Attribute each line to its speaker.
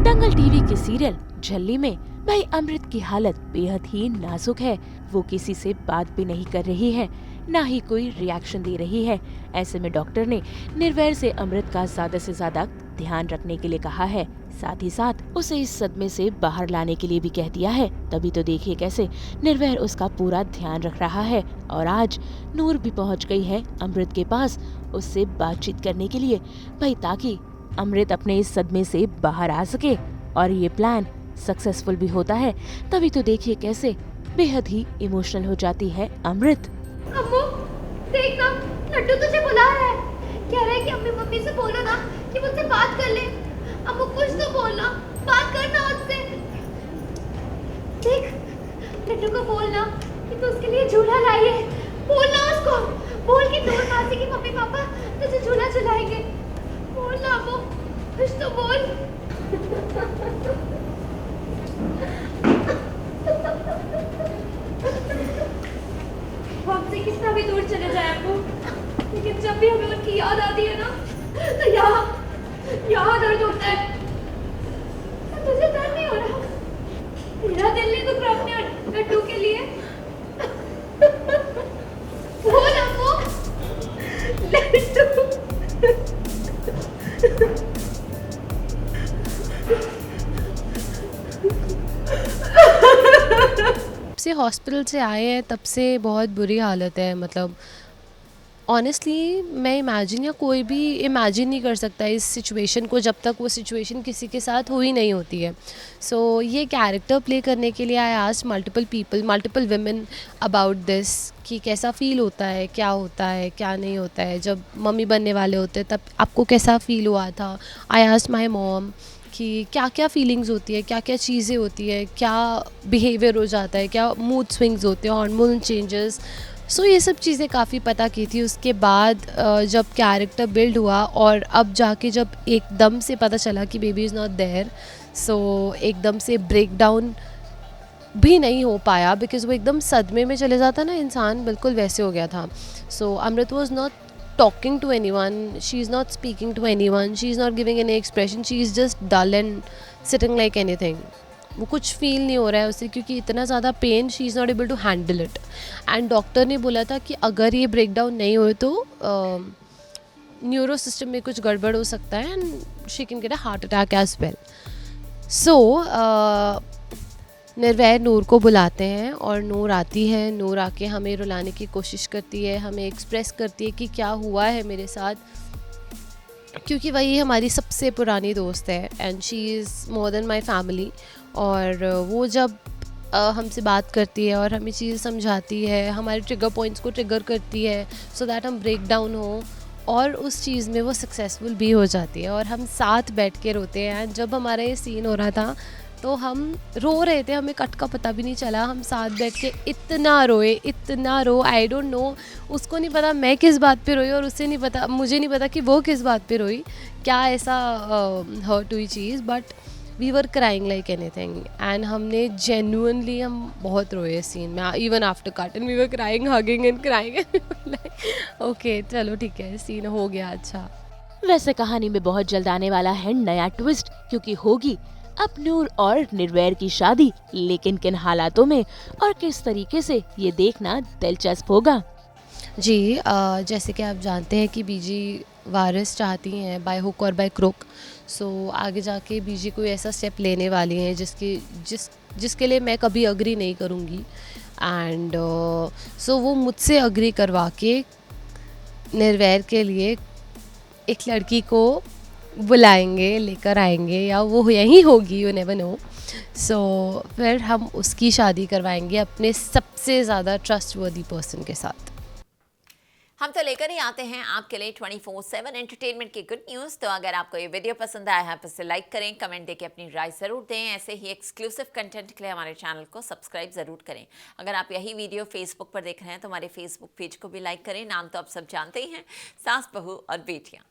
Speaker 1: दंगल TV के serial झल्ली में भाई अमृत की हालत बेहद ही नाजुक है। वो किसी से बात भी नहीं कर रही है, ना ही कोई रिएक्शन दे रही है। ऐसे में डॉक्टर ने निर्वैर से अमृत का ज्यादा से ज्यादा ध्यान रखने के लिए कहा है। साथ ही साथ उसे इस सदमे से बाहर लाने के लिए भी कह दिया है। तभी तो देखिए कैसे निर्वैर उसका पूरा ध्यान रख रहा है। और आज नूर भी पहुंच गई है अमृत के पास उससे बातचीत करने के लिए भाई, ताकि अमृत अपने इस सदमे से बाहर आ सके। और ये प्लान सक्सेसफुल भी होता है। तभी तो देखिए कैसे बेहद ही इमोशनल हो जाती है अमृत।
Speaker 2: अम्मू देख ना, लड्डू तुझे बुला रहा है। कह रहा है कि अम्मी मम्मी से बोलो ना कि मुझसे बात कर ले। अम्मू कुछ तो बोलना, बात करना उससे। देख लड्डू को बोलना कि तू उसके लिए झूला लाई है। बोलना उसको, बोल कि दूर मासी की मम्मी पापा तुझे झूला झुलाएंगे। बोलना अम्मू, कुछ तो बोल। हमसे कितना भी दूर चले जाए अम्मू, लेकिन जब भी हमें उनकी याद आती है ना, तो यहाँ दर्द होता है। तुझे दर्द नहीं हो रहा? मेरा दिल नहीं दुख रहा अपने लड्डू के लिए। बोल अम्मू, लड्डू।
Speaker 3: से हॉस्पिटल से आए हैं तब से बहुत बुरी हालत है। मतलब ऑनेस्टली मैं इमेजिन या कोई भी इमेजिन नहीं कर सकता इस सिचुएशन को जब तक वो सिचुएशन किसी के साथ हुई नहीं होती है। सो ये कैरेक्टर प्ले करने के लिए I asked multiple women about this कि कैसा फ़ील होता है, क्या होता है, क्या नहीं होता है। जब मम्मी बनने वाले होते हैं तब आपको कैसा फ़ील हुआ था। आई आस्क्ड माई मॉम कि क्या क्या फीलिंग्स होती है, क्या क्या चीज़ें होती है, क्या बिहेवियर हो जाता है, क्या मूड स्विंग्स होते हैं, हार्मोनल चेंजेस। सो ये सब चीज़ें काफ़ी पता की थी। उसके बाद जब कैरेक्टर बिल्ड हुआ और अब जाके जब एकदम से पता चला कि बेबी इज़ नॉट देयर, सो एकदम से ब्रेक डाउन भी नहीं हो पाया बिकॉज़ वो एकदम सदमे में चले जाता ना इंसान, बिल्कुल वैसे हो गया था। So Amrit was not talking to anyone, she is not speaking to anyone, she is not giving any expression, she is just dull and sitting like anything. वो कुछ फील नहीं हो रहा है उसे क्योंकि इतना ज़्यादा pain, she is not able to handle it. And doctor ने बोला था कि अगर ये ब्रेक डाउन नहीं हुए तो न्यूरो सिस्टम में कुछ गड़बड़ हो सकता है and she can get a heart attack as well. So Nirvair Noor को बुलाते हैं और नूर आती है। नूर आके हमें रुलाने की कोशिश करती है, हमें एक्सप्रेस करती है कि क्या हुआ है मेरे साथ, क्योंकि वही हमारी सबसे पुरानी दोस्त है and she is more than my family. और वो जब हमसे बात करती है और हमें चीज़ समझाती है, हमारे ट्रिगर पॉइंट्स को ट्रिगर करती है सो दैट हम ब्रेक डाउन हो, और उस चीज़ में वो सक्सेसफुल भी हो जाती है और हम साथ बैठ के रोते हैं। एंड जब हमारा ये सीन हो रहा था तो हम रो रहे थे, हमें कट का पता भी नहीं चला। हम साथ बैठ के इतना रो, आई डोंट नो, उसको नहीं पता मैं किस बात पे रोई और उससे नहीं पता, मुझे नहीं पता कि वो किस बात पे रोई, क्या ऐसा हर्ट हुई चीज़। But we were crying like anything and हमने जेन्युइनली हम बहुत रोए सीन में, even after cut and we were crying, hugging and crying. Okay चलो ठीक है, सीन हो गया। अच्छा,
Speaker 1: वैसे कहानी में बहुत जल्द आने वाला है नया ट्विस्ट, क्योंकि होगी अब नूर और निर्वैर की शादी, लेकिन किन हालातों में और किस तरीके से, ये देखना दिलचस्प होगा।
Speaker 3: जी जैसे कि आप जानते हैं कि बीजी वारिस चाहती हैं बाय हुक और बाय क्रुक। सो आगे जाके बीजी कोई ऐसा स्टेप लेने वाली हैं जिसके लिए मैं कभी अग्री नहीं करूँगी। एंड सो वो मुझसे अग्री करवा के निर्वैर के लिए एक लड़की को बुलाएंगे, लेकर आएंगे, या वो यहीं होगी, यू नेवर नो। सो फिर हम उसकी शादी करवाएंगे अपने सबसे ज़्यादा ट्रस्टवर्दी पर्सन के साथ।
Speaker 4: हम तो लेकर ही आते हैं आपके लिए 24/7 एंटरटेनमेंट की गुड न्यूज़। तो अगर आपको ये वीडियो पसंद आया है तो इसे लाइक करें, कमेंट देके अपनी राय ज़रूर दें। ऐसे ही एक्सक्लूसिव कंटेंट के लिए हमारे चैनल को सब्सक्राइब ज़रूर करें। अगर आप यही वीडियो फेसबुक पर देख रहे हैं तो हमारे फेसबुक पेज को भी लाइक करें। नाम तो आप सब जानते ही हैं, सास बहू और बेटियाँ।